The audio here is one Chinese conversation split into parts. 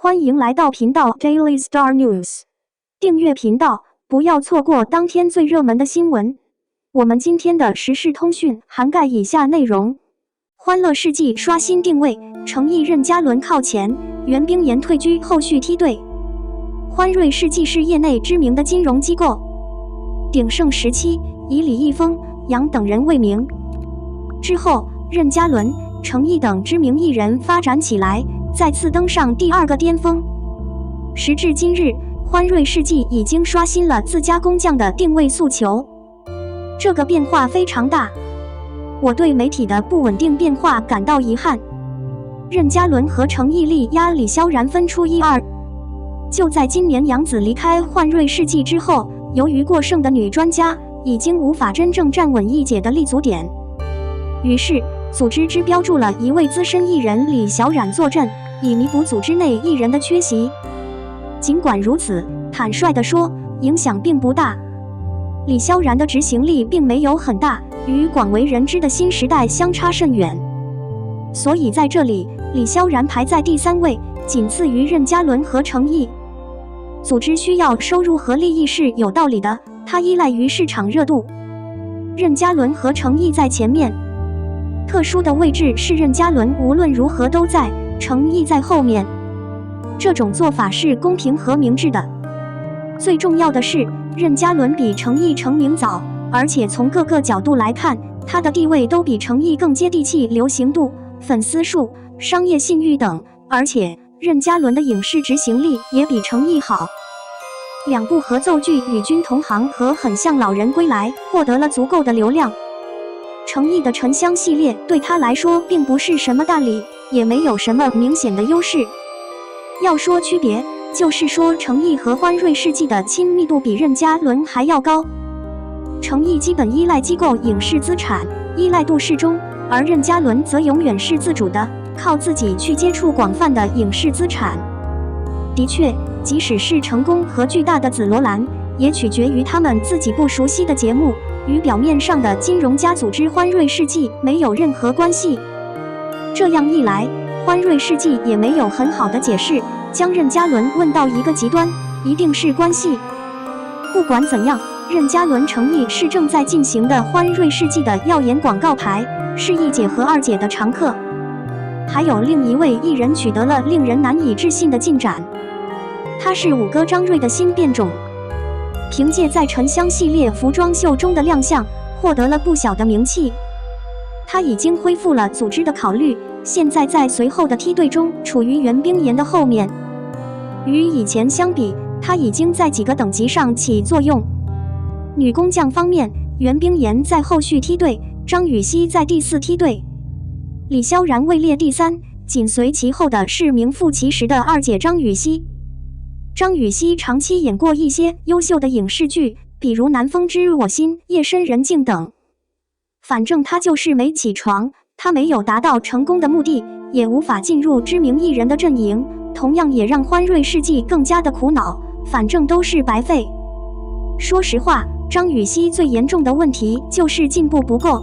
欢迎来到频道 Daily Star News， 订阅频道，不要错过当天最热门的新闻。我们今天的时事通讯涵盖以下内容：欢乐世纪刷新定位，诚毅任嘉伦靠前，袁冰妍退居后续梯队。欢瑞世纪是业内知名的金融机构，鼎盛时期以李易峰、杨等人为名，之后任嘉伦、诚毅等知名艺人发展起来，再次登上第二个巅峰。时至今日，欢瑞世纪已经刷新了自家工匠的定位诉求，这个变化非常大。我对媒体的不稳定变化感到遗憾。任嘉伦和诚毅力压李萧然分出一二。就在今年杨紫离开欢瑞世纪之后，由于过剩的女专家已经无法真正站稳一姐的立足点，于是组织只标注了一位资深艺人李小冉坐镇，以弥补组织内艺人的缺席。尽管如此，坦率地说，影响并不大。李萧然的执行力并没有很大，与广为人知的新时代相差甚远。所以在这里，李萧然排在第3位，仅次于任嘉伦和诚毅。组织需要收入和利益是有道理的，它依赖于市场热度。任嘉伦和诚毅在前面，特殊的位置是任嘉伦无论如何都在，诚毅在后面。这种做法是公平和明智的。最重要的是，任嘉伦比诚毅成名早，而且从各个角度来看，他的地位都比诚毅更接地气，流行度、粉丝数、商业信誉等，而且任嘉伦的影视执行力也比诚毅好。2部合奏剧《与君同行》和《很像老人归来》获得了足够的流量。诚毅的沉香系列对他来说并不是什么大礼，也没有什么明显的优势。要说区别，就是说诚毅和欢瑞世纪的亲密度比任嘉伦还要高。诚毅基本依赖机构影视资产，依赖度适中，而任嘉伦则永远是自主的，靠自己去接触广泛的影视资产。的确，即使是成功和巨大的紫罗兰，也取决于他们自己不熟悉的节目，与表面上的金融家组织欢瑞世纪没有任何关系。这样一来，欢瑞世纪也没有很好的解释，将任嘉伦问到一个极端，一定是关系。不管怎样，任嘉伦诚毅是正在进行的欢瑞世纪的耀眼广告牌，是一姐和2姐的常客。还有另一位艺人取得了令人难以置信的进展，他是五哥张睿的新变种。凭借在沉香系列服装秀中的亮相，获得了不小的名气。他已经恢复了组织的考虑，现在在随后的梯队中处于袁冰妍的后面。与以前相比，他已经在几个等级上起作用。女工匠方面，袁冰妍在后续梯队，张雨绮在第4梯队，李萧然位列第3，紧随其后的是名副其实的2姐张雨绮。张雨绮长期演过一些优秀的影视剧，比如《南风知我心》《夜深人静》等。反正她就是没起床，她没有达到成功的目的，也无法进入知名艺人的阵营，同样也让欢瑞世纪更加的苦恼，反正都是白费。说实话，张雨绮最严重的问题就是进步不够。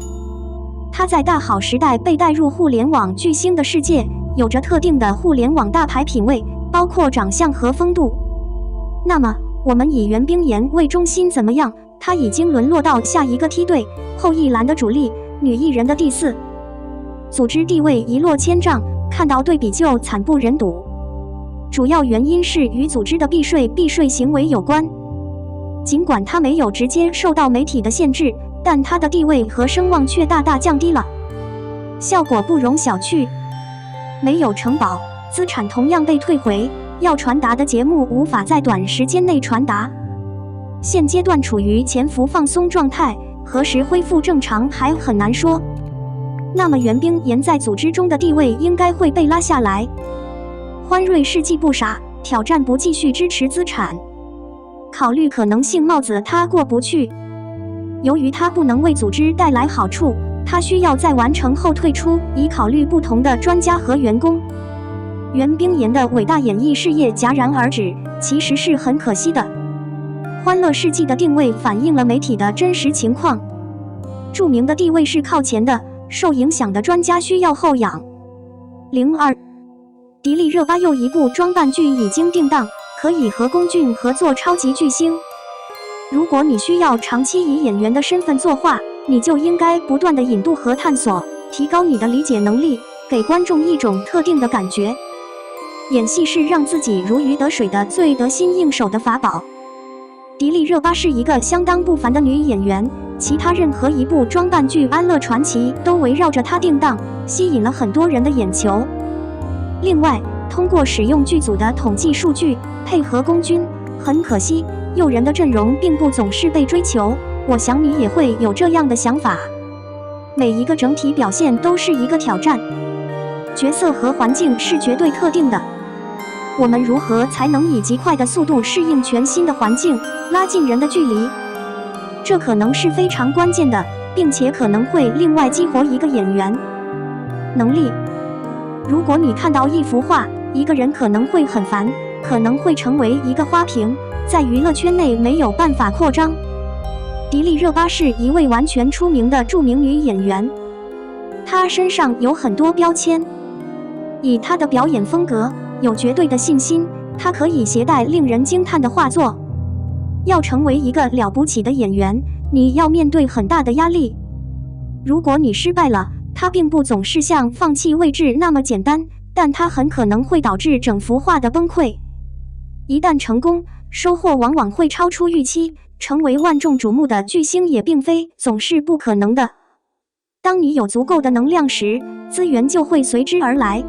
她在大好时代被带入互联网巨星的世界，有着特定的互联网大牌品味，包括长相和风度。那么，我们以袁冰妍为中心怎么样？她已经沦落到下一个梯队，后一栏的主力，女艺人的第4。组织地位一落千丈，看到对比就惨不忍睹。主要原因是与组织的避税行为有关。尽管她没有直接受到媒体的限制，但她的地位和声望却大大降低了，效果不容小觑。没有承保，资产同样被退回，要传达的节目无法在短时间内传达。现阶段处于潜伏放松状态，何时恢复正常还很难说。那么袁冰妍在组织中的地位应该会被拉下来。欢瑞世纪不傻，挑战不继续支持资产，考虑可能性帽子他过不去。由于他不能为组织带来好处，他需要在完成后退出，以考虑不同的专家和员工。袁冰妍的伟大演艺事业戛然而止，其实是很可惜的。欢乐世纪的定位反映了媒体的真实情况。著名的地位是靠前的，受影响的专家需要后仰。02迪丽热巴又一部装扮剧已经定档，可以和龚俊合作超级巨星。如果你需要长期以演员的身份作画，你就应该不断的引渡和探索，提高你的理解能力，给观众一种特定的感觉。演戏是让自己如鱼得水的最得心应手的法宝。迪丽热巴是一个相当不凡的女演员，其他任何一部装扮剧《安乐传奇》都围绕着她定档，吸引了很多人的眼球。另外，通过使用剧组的统计数据配合龚俊，很可惜，诱人的阵容并不总是被追求。我想你也会有这样的想法。每一个整体表现都是一个挑战，角色和环境是绝对特定的。我们如何才能以极快的速度适应全新的环境，拉近人的距离？这可能是非常关键的，并且可能会另外激活一个演员能力。如果你看到一幅画，一个人可能会很烦，可能会成为一个花瓶，在娱乐圈内没有办法扩张。迪丽热巴是一位完全出名的著名女演员，她身上有很多标签，以她的表演风格有绝对的信心，她可以携带令人惊叹的画作。要成为一个了不起的演员，你要面对很大的压力。如果你失败了，它并不总是像放弃位置那么简单，但它很可能会导致整幅画的崩溃。一旦成功，收获往往会超出预期，成为万众瞩目的巨星也并非总是不可能的。当你有足够的能量时，资源就会随之而来。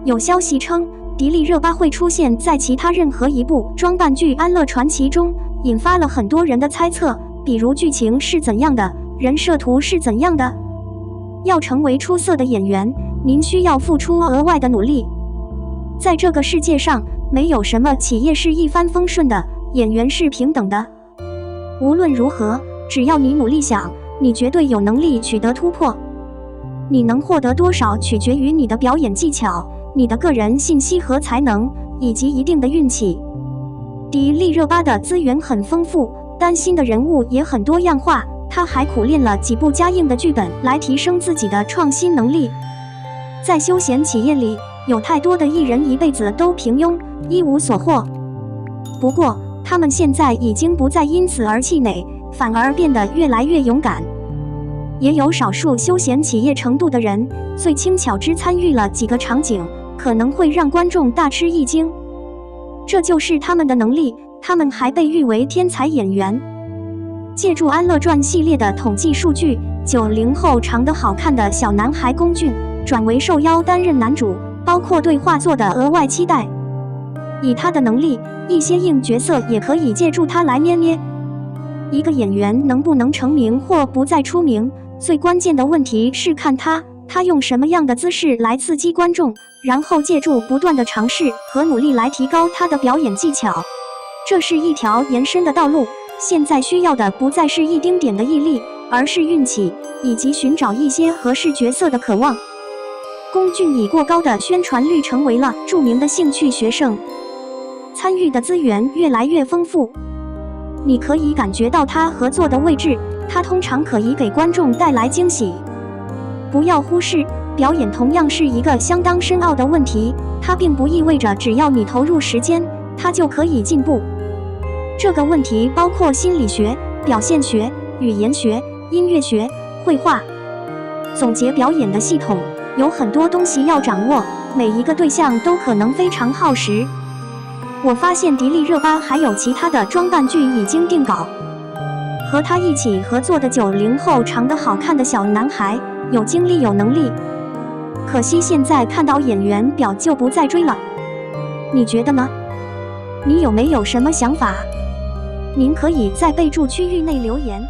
有消息称，迪丽热巴会出现在其他任何一部装扮剧《安乐传奇》中，引发了很多人的猜测，比如剧情是怎样的，人设图是怎样的。要成为出色的演员，您需要付出额外的努力。在这个世界上，没有什么企业是一帆风顺的，演员是平等的。无论如何，只要你努力想，你绝对有能力取得突破。你能获得多少取决于你的表演技巧、你的个人信息和才能，以及一定的运气。迪丽热巴的资源很丰富，担心的人物也很多样化，她还苦练了几部加硬的剧本来提升自己的创新能力。在休闲企业里，有太多的艺人一辈子都平庸，一无所获。不过，他们现在已经不再因此而气馁，反而变得越来越勇敢。也有少数休闲企业程度的人，最轻巧之参与了几个场景，可能会让观众大吃一惊。这就是他们的能力，他们还被誉为天才演员。借助《安乐传》系列的统计数据，90后长得好看的小男孩龚俊转为受邀担任男主，包括对画作的额外期待。以他的能力，一些硬角色也可以借助他来捏捏。一个演员能不能成名或不再出名，最关键的问题是看他用什么样的姿势来刺激观众，然后借助不断的尝试和努力来提高他的表演技巧。这是一条延伸的道路，现在需要的不再是一丁点的毅力，而是运气，以及寻找一些合适角色的渴望。龚俊以过高的宣传率成为了著名的兴趣学生，参与的资源越来越丰富。你可以感觉到他合作的位置，他通常可以给观众带来惊喜。不要忽视，表演同样是一个相当深奥的问题，它并不意味着只要你投入时间，它就可以进步。这个问题包括心理学、表现学、语言学、音乐学、绘画。总结表演的系统，有很多东西要掌握，每一个对象都可能非常耗时。我发现迪丽热巴还有其他的装扮剧已经定稿，和她一起合作的90后长得好看的小男孩，有精力有能力。可惜现在看到演员表就不再追了。你觉得呢？你有没有什么想法？您可以在备注区域内留言。